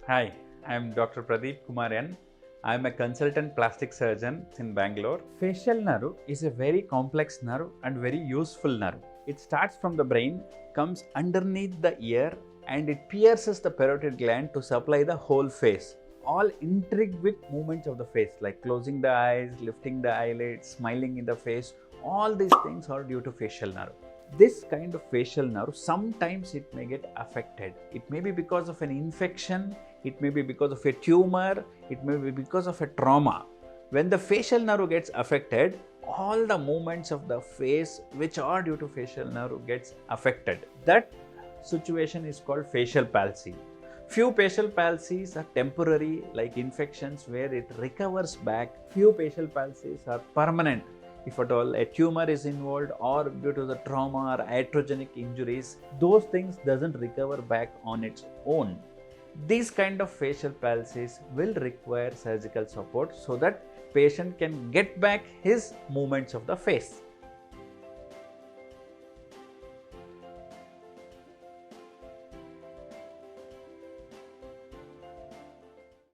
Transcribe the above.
Hi, I am Dr. Pradeep Kumar N. I am a consultant plastic surgeon in Bangalore. Facial nerve is a very complex nerve and very useful nerve. It starts from the brain, comes underneath the ear, and it pierces the parotid gland to supply the whole face. All intricate movements of the face, like closing the eyes, lifting the eyelids, smiling in the face, all these things are due to facial nerve. This kind of facial nerve, sometimes it may get affected. It may be because of an infection, it may be because of a tumor, it may be because of a trauma. When the facial nerve gets affected, all the movements of the face which are due to facial nerve gets affected. That situation is called facial palsy. Few facial palsies are temporary, like infections, where it recovers back. Few facial palsies are permanent. If at all a tumor is involved or due to the trauma or iatrogenic injuries, those things doesn't recover back on its own. These kind of facial palsies will require surgical support so that patient can get back his movements of the face.